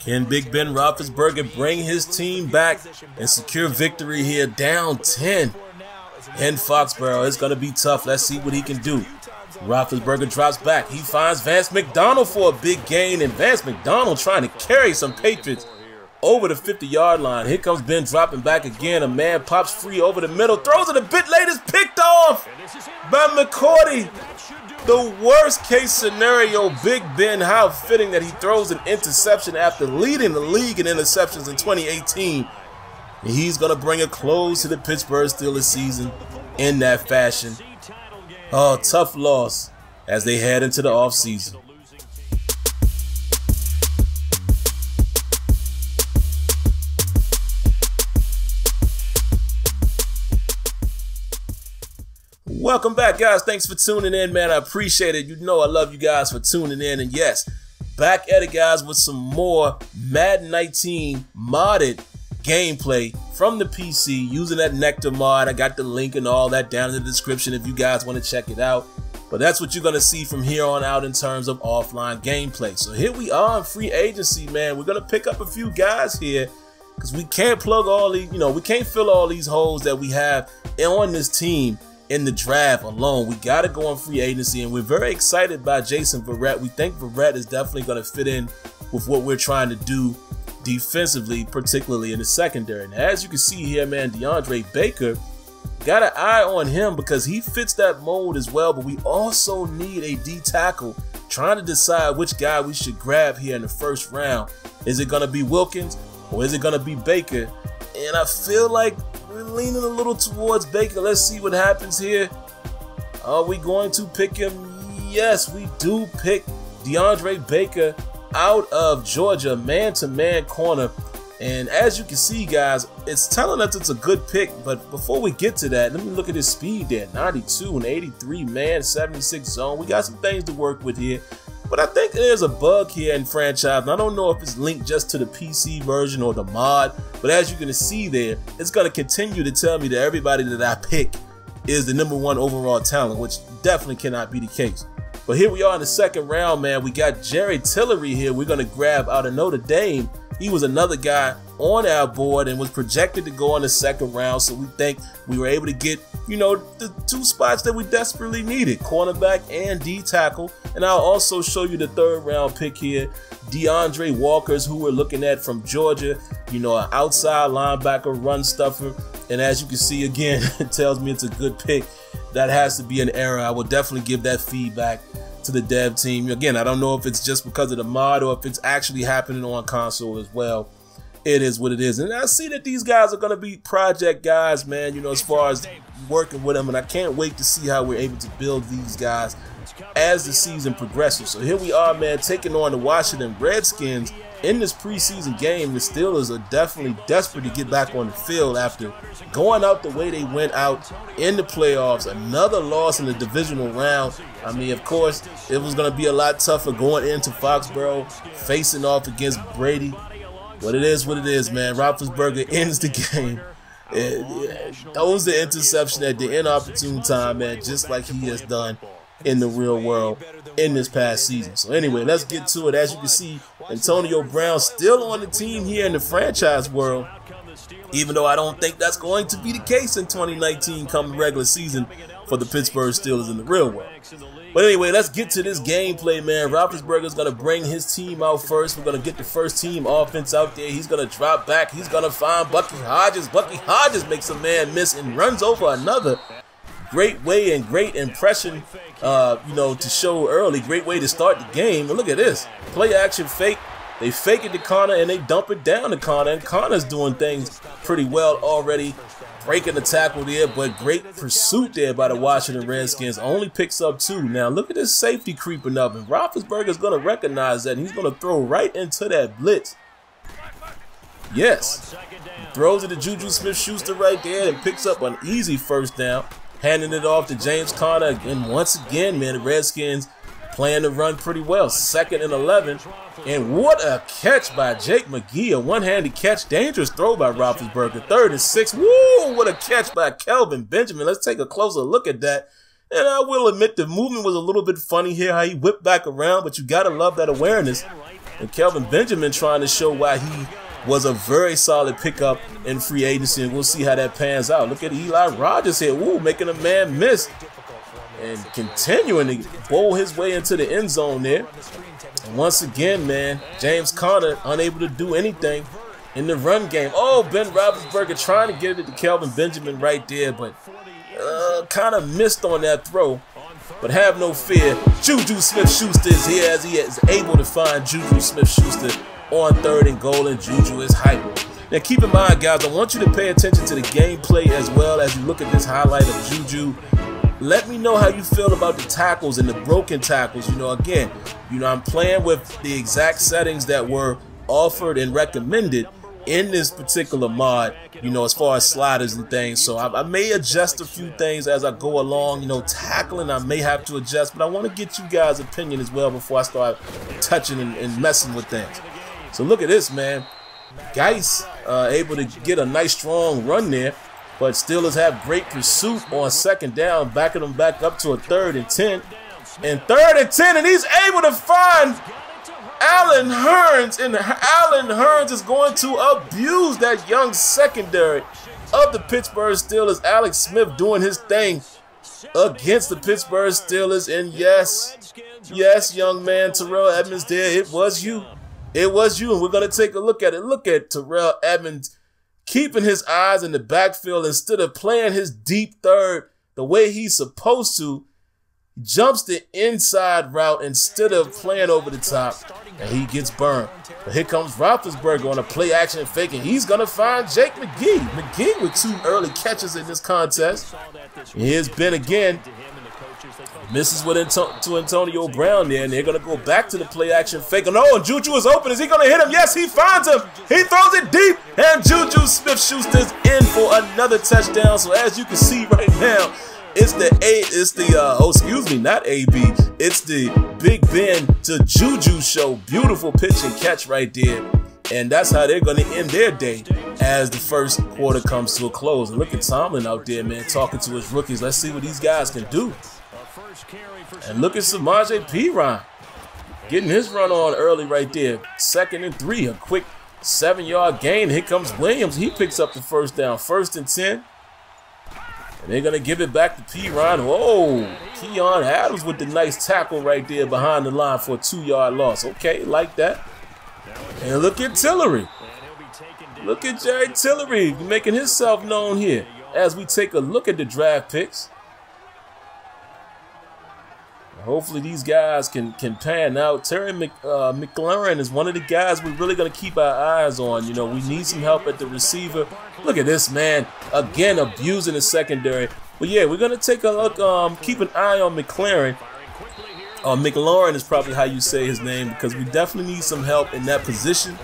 Can Big Ben Roethlisberger bring his team back and secure victory here, down 10 in Foxborough? It's going to be tough. Let's see what he can do. Roethlisberger drops back. He finds Vance McDonald for a big gain, and Vance McDonald trying to carry some Patriots over the 50-yard line. Here comes Ben dropping back again. A man pops free over the middle, throws it a bit late. It's picked off by McCourty. The worst case scenario, Big Ben, how fitting that he throws an interception after leading the league in interceptions in 2018. And he's going to bring a close to the Pittsburgh Steelers season in that fashion. Oh, tough loss as they head into the offseason. Welcome back, guys. Thanks for tuning in, man. I appreciate it. You know I love you guys for tuning in. And yes, back at it, guys, with some more Madden 19 modded gameplay from the PC using that Nectar mod. I got the link and all that down in the description if you guys want to check it out. But that's what you're going to see from here on out in terms of offline gameplay. So here we are in free agency, man. We're going to pick up a few guys here because we can't plug all these, we can't fill all these holes that we have on this team in the draft alone. We got to go on free agency, and we're very excited by Jason Verrett. We think Verrett is definitely going to fit in with what we're trying to do defensively, particularly in the secondary. And as you can see here, man, DeAndre Baker, got an eye on him because he fits that mold as well, but we also need a D tackle. Trying to decide which guy we should grab here in the first round. Is it going to be Wilkins or is it going to be Baker? And I feel like we're leaning a little towards Baker. Let's see what happens here. Are we going to pick him? Yes, we do pick DeAndre Baker out of Georgia, man-to-man corner. And as you can see, guys, it's telling us it's a good pick. But before we get to that, let me look at his speed there. 92 and 83, man, 76 zone. We got some things to work with here. But I think there's a bug here in franchise. I don't know if it's linked just to the PC version or the mod, but as you're going to see there, it's going to continue to tell me that everybody that I pick is the #1 overall talent, which definitely cannot be the case. But here we are in the second round, man. We got Jerry Tillery here. We're going to grab out of Notre Dame. He was another guy on our board and was projected to go in the second round, so we think we were able to get, the two spots that we desperately needed, cornerback and D tackle. And I'll also show you the third round pick here, DeAndre Walkers, who we're looking at from Georgia, an outside linebacker, run stuffer. And as you can see, again, it tells me it's a good pick. That has to be an error. I will definitely give that feedback to the dev team. Again, I don't know if it's just because of the mod or if it's actually happening on console as well. It is what it is. And I see that these guys are going to be project guys, man, as far as working with them. And I can't wait to see how we're able to build these guys as the season progresses. So here we are, man, taking on the Washington Redskins in this preseason game. The Steelers are definitely desperate to get back on the field after going out the way they went out in the playoffs. Another loss in the divisional round. I mean, of course, it was going to be a lot tougher going into Foxborough, facing off against Brady. But it is what it is, man. Roethlisberger ends the game. Throws the interception at the inopportune time, man, just like he has done in the real world in this past season. So anyway, let's get to it. As you can see, Antonio Brown still on the team here in the franchise world, even though I don't think that's going to be the case in 2019 come the regular season for the Pittsburgh Steelers in the real world. But anyway, let's get to this gameplay, man. Roethlisberger's going to bring his team out first. We're going to get the first team offense out there. He's going to drop back. He's going to find Bucky Hodges. Bucky Hodges makes a man miss and runs over another. Great way and great impression, to show early. Great way to start the game. And look at this. Play action fake. They fake it to Connor and they dump it down to Connor. And Connor's doing things pretty well already. Breaking the tackle there, but great pursuit there by the Washington Redskins. Only picks up 2. Now look at this safety creeping up. And Roethlisberger's going to recognize that. And he's going to throw right into that blitz. Yes. Throws it to Juju Smith-Schuster right there and picks up an easy first down. Handing it off to James Conner. And once again, man, the Redskins playing the run pretty well. 2nd and 11. And what a catch by Jake McGee. A one-handed catch. Dangerous throw by Roethlisberger. 3rd and 6. Woo! What a catch by Kelvin Benjamin. Let's take a closer look at that. And I will admit the movement was a little bit funny here, how he whipped back around. But you got to love that awareness. And Kelvin Benjamin trying to show why he was a very solid pickup in free agency, and we'll see how that pans out. Look at Eli Rogers here, woo, making a man miss and continuing to bowl his way into the end zone there. And once again, man, James Conner unable to do anything in the run game. Oh, Ben Roethlisberger trying to get it to Kelvin Benjamin right there, but kind of missed on that throw. But have no fear, Juju Smith-Schuster is here as he is able to find Juju Smith-Schuster on 3rd and goal, and Juju is hype. Now keep in mind, guys, I want you to pay attention to the gameplay as well as you look at this highlight of Juju. Let me know how you feel about the tackles and the broken tackles. Again, I'm playing with the exact settings that were offered and recommended in this particular mod, as far as sliders and things. So I may adjust a few things as I go along. Tackling I may have to adjust, but I want to get you guys' opinion as well before I start touching and messing with things. So look at this, man. Geis able to get a nice strong run there, but Steelers have great pursuit on 2nd down, backing them back up to a 3rd and 10. And 3rd and 10, and he's able to find Allen Hurns, and Allen Hurns is going to abuse that young secondary of the Pittsburgh Steelers. Alex Smith doing his thing against the Pittsburgh Steelers, and yes, young man, Terrell Edmunds there, it was you. It was you, and we're going to take a look at it. Look at Terrell Edmunds keeping his eyes in the backfield instead of playing his deep third the way he's supposed to. Jumps the inside route instead of playing over the top, and he gets burned. But here comes Roethlisberger on a play action fake, and he's going to find Jake McGee. McGee with 2 early catches in this contest. And here's Ben again. Misses with to Antonio Brown there, and they're going to go back to the play action fake. And oh, and Juju is open. Is he going to hit him? Yes, he finds him. He throws it deep, and Juju Smith-Schuster's in for another touchdown. So as you can see right now, it's the not AB. It's the Big Ben to Juju show. Beautiful pitch and catch right there. And that's how they're going to end their day as the first quarter comes to a close. And look at Tomlin out there, man, talking to his rookies. Let's see what these guys can do. And look at Samaje Perine getting his run on early right there. 2nd and 3, a quick 7-yard gain. Here comes Williams. He picks up the 1st down. 1st and 10. And they're going to give it back to Perine. Whoa, Keon Adams with the nice tackle right there behind the line for a 2-yard loss. Okay, like that. And look at Tillery. Look at Jerry Tillery making himself known here as we take a look at the draft picks. Hopefully these guys can pan out. Terry McLaurin is one of the guys we're really going to keep our eyes on. We need some help at the receiver. Look at this, man. Again, abusing the secondary. But yeah, we're going to take a look, keep an eye on McLaurin. McLaurin is probably how you say his name, because we definitely need some help in that position.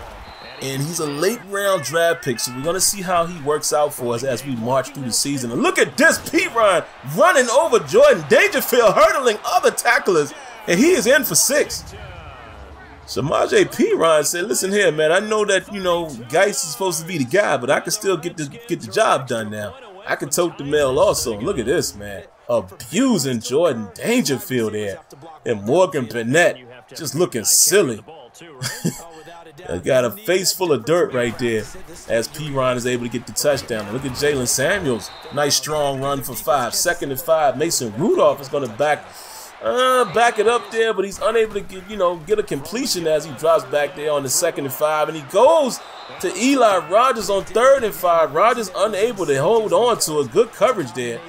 And he's a late round draft pick, so we're going to see how he works out for us as we march through the season. And look at this, Perine running over Jordan Dangerfield, hurdling other tacklers, and he is in for 6. Samaje Perine said, listen here, man, I know that, Geis is supposed to be the guy, but I can still get the job done now. I can tote the mail also. Look at this, man. Abusing Jordan Dangerfield there. And Morgan Burnett just looking silly. I got a face full of dirt right there as Perine is able to get the touchdown. Look at Jalen Samuels. Nice strong run for 5. 2nd and 5. Mason Rudolph is going to back it up there, but he's unable to get a completion as he drops back there on the 2nd and 5. And he goes to Eli Rogers on 3rd and 5. Rogers unable to hold on to a good coverage there.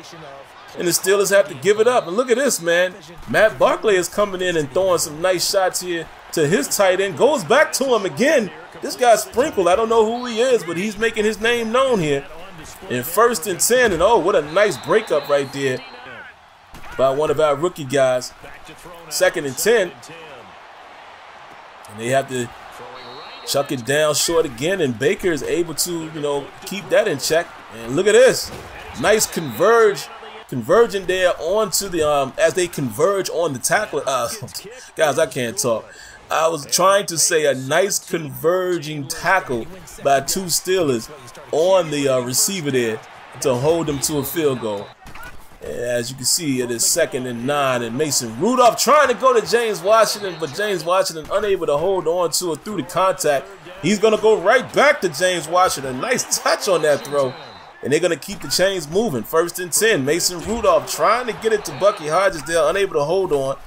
And the Steelers have to give it up. And look at this, man. Matt Barkley is coming in and throwing some nice shots here to his tight end. Goes back to him again. This guy's sprinkled. I don't know who he is, but he's making his name known here. In 1st and 10. And oh, what a nice breakup right there by one of our rookie guys. 2nd and 10. And they have to chuck it down short again. And Baker is able to, keep that in check. And look at this. Nice converging there onto the as they converge on the tackle. Guys, I can't talk. I was trying to say a nice converging tackle by 2 Steelers on the receiver there to hold them to a field goal. As you can see, it is 2nd and 9, and Mason Rudolph trying to go to James Washington, but James Washington unable to hold on to it through the contact. He's going to go right back to James Washington. Nice touch on that throw, and they're going to keep the chains moving. 1st and 10, Mason Rudolph trying to get it to Bucky Hodges. They're unable to hold on.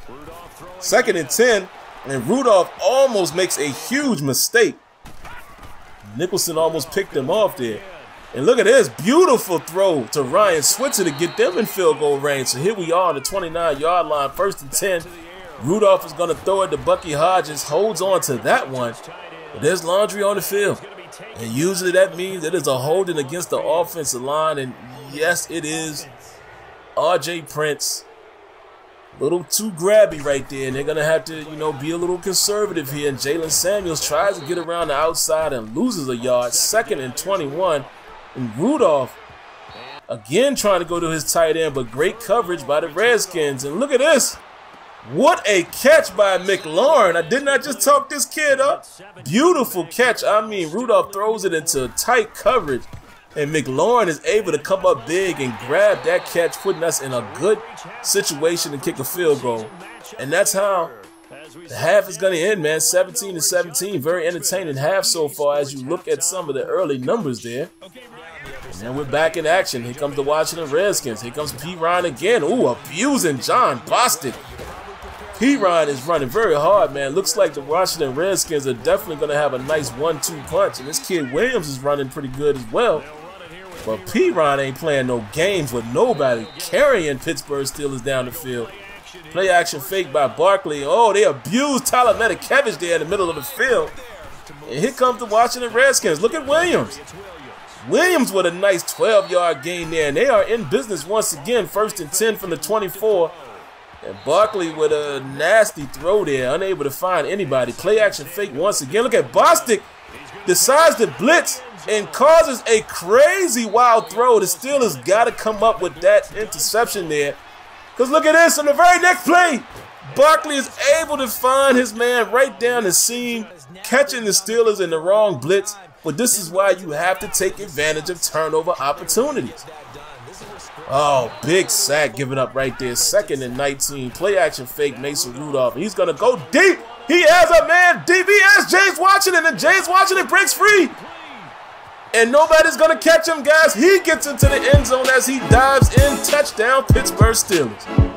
2nd and 10, and Rudolph almost makes a huge mistake. Nicholson almost picked him off there. And look at this beautiful throw to Ryan Switzer to get them in field goal range. So here we are on the 29-yard line, 1st and 10. Rudolph is going to throw it to Bucky Hodges, holds on to that one. But there's laundry on the field. And usually that means it is a holding against the offensive line. And yes, it is. R.J. Prince, a little too grabby right there. And they're going to have to, be a little conservative here. And Jalen Samuels tries to get around the outside and loses a yard. 2nd and 21. And Rudolph, again, trying to go to his tight end, but great coverage by the Redskins. And look at this. What a catch by McLaurin. I did not just talk this kid up. Beautiful catch. I mean, Rudolph throws it into tight coverage, and McLaurin is able to come up big and grab that catch, putting us in a good situation to kick a field goal. And that's how the half is going to end, man. 17-17. Very entertaining half so far as you look at some of the early numbers there. And then we're back in action. Here comes the Washington Redskins. Here comes P. Ryan again. Ooh, abusing John Bostic. P. Ryan is running very hard, man. Looks like the Washington Redskins are definitely going to have a nice 1-2 punch. And this kid Williams is running pretty good as well. But P. Ryan ain't playing no games with nobody, carrying Pittsburgh Steelers down the field. Play action fake by Barkley. Oh, they abused Tyler Metakevich there in the middle of the field. And here comes the Washington Redskins. Look at Williams. Williams with a nice 12-yard gain there, and they are in business once again. 1st and 10 from the 24. And Barkley with a nasty throw there, unable to find anybody. Play action fake once again. Look at Bostic, decides to blitz and causes a crazy wild throw. The Steelers got to come up with that interception there. Because look at this, on the very next play, Barkley is able to find his man right down the seam, catching the Steelers in the wrong blitz. But this is why you have to take advantage of turnover opportunities. Oh, big sack given up right there. 2nd and 19. Play action fake Mason Rudolph. He's going to go deep. He has a man deep. He has James Washington, and James Washington breaks free. And nobody's going to catch him, guys. He gets into the end zone as he dives in. Touchdown, Pittsburgh Steelers.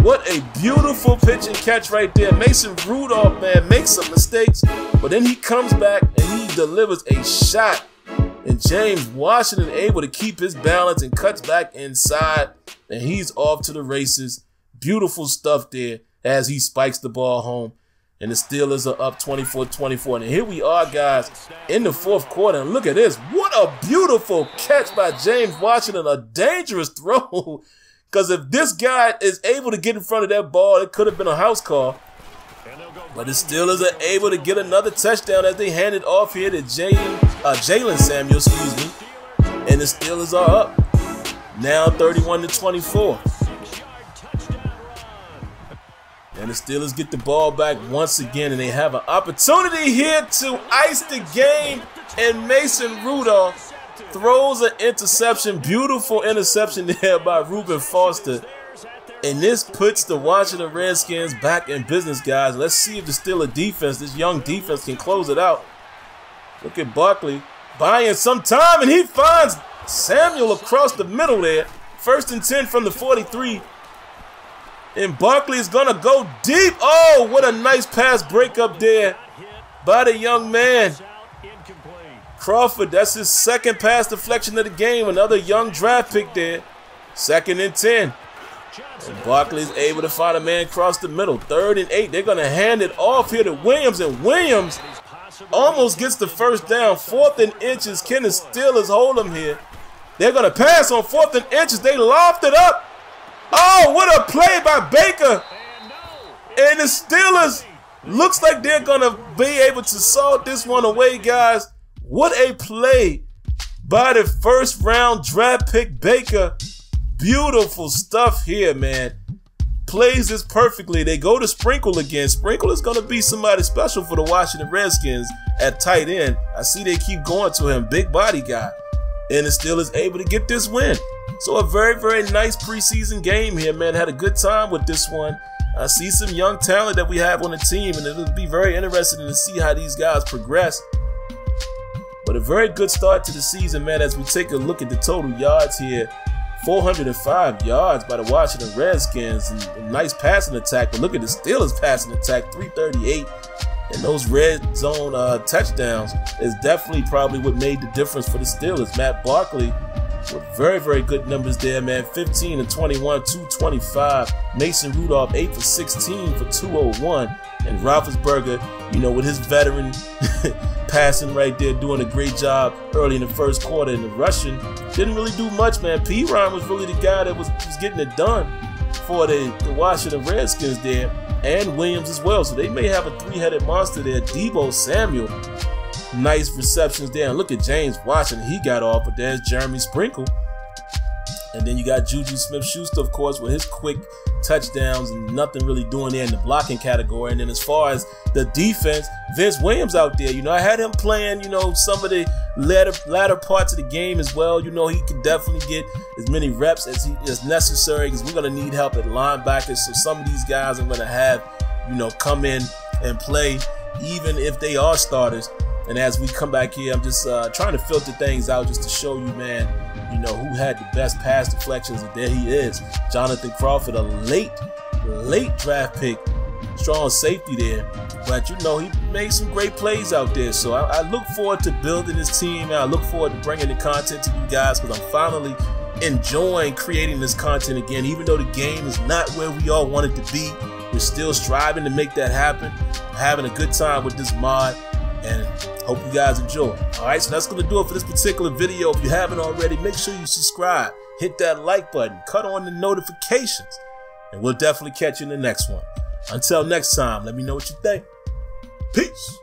What a beautiful pitch and catch right there. Mason Rudolph, man, makes some mistakes, but then he comes back and he delivers a shot. And James Washington able to keep his balance and cuts back inside, and he's off to the races. Beautiful stuff there as he spikes the ball home. And the Steelers are up 24-24. And here we are, guys, in the 4th quarter. And look at this. What a beautiful catch by James Washington. A dangerous throw. Because if this guy is able to get in front of that ball, it could have been a house call. But the Steelers are able to get another touchdown as they hand it off here to Jalen Samuels, and the Steelers are up now 31-24. And the Steelers get the ball back once again, and they have an opportunity here to ice the game. And Mason Rudolph throws an interception. Beautiful interception there by Reuben Foster. And this puts the Washington Redskins back in business, guys. Let's see if the Steelers defense, this young defense, can close it out. Look at Barkley buying some time, and he finds Samuel across the middle there. 1st and 10 from the 43. And Barkley is going to go deep. Oh, what a nice pass breakup there by the young man. Crawford, that's his 2nd pass deflection of the game. Another young draft pick there. 2nd and 10. And Barkley is able to find a man across the middle. 3rd and 8. They're going to hand it off here to Williams. And Williams almost gets the first down. 4th and inches. Can the Steelers hold him here? They're going to pass on 4th and inches. They loft it up. Oh, what a play by Baker. And the Steelers looks like they're going to be able to salt this one away, guys. What a play by the 1st round draft pick Baker. Beautiful stuff here, man. Plays this perfectly. They go to Sprinkle again. Sprinkle is going to be somebody special for the Washington Redskins at tight end. I see they keep going to him. Big body guy. And the Steelers able to get this win. So a very, very nice preseason game here, man. Had a good time with this one. I see some young talent that we have on the team, and it'll be very interesting to see how these guys progress. But a very good start to the season, man, as we take a look at the total yards here. 405 yards by the Washington Redskins, and a nice passing attack. But look at the Steelers passing attack, 338. And those red zone touchdowns is definitely probably what made the difference for the Steelers. Matt Barkley with very, very good numbers there, man. 15 and 21, 225. Mason Rudolph, 8 for 16 for 201. And Roethlisberger, you know, with his veteran passing right there, doing a great job early in the first quarter. And the rushing didn't really do much, man. P-Ron was really the guy that was getting it done for the Washington Redskins there, and Williams as well. So they may have a three-headed monster there. Deebo Samuel, nice receptions there. And look at James Washington, he got off, but there's Jeremy Sprinkle. And then you got Juju Smith-Schuster, of course, with his quick touchdowns and nothing really doing there in the blocking category. And then as far as the defense, Vince Williams out there, you know, I had him playing, you know, some of the latter parts of the game as well. You know, he can definitely get as many reps as necessary, because we're going to need help at linebackers. So some of these guys are going to have, you know, come in and play even if they are starters. And as we come back here, I'm just trying to filter things out just to show you, man, you know, who had the best pass deflections. And there he is, Jonathan Crawford, a late draft pick, strong safety there. But, you know, he made some great plays out there. So I look forward to building this team, and I look forward to bringing the content to you guys, because I'm finally enjoying creating this content again. Even though the game is not where we all want it to be, we're still striving to make that happen. I'm having a good time with this mod, and hope you guys enjoy. Alright, so that's going to do it for this particular video. If you haven't already, make sure you subscribe, hit that like button, cut on the notifications, and we'll definitely catch you in the next one. Until next time, let me know what you think. Peace.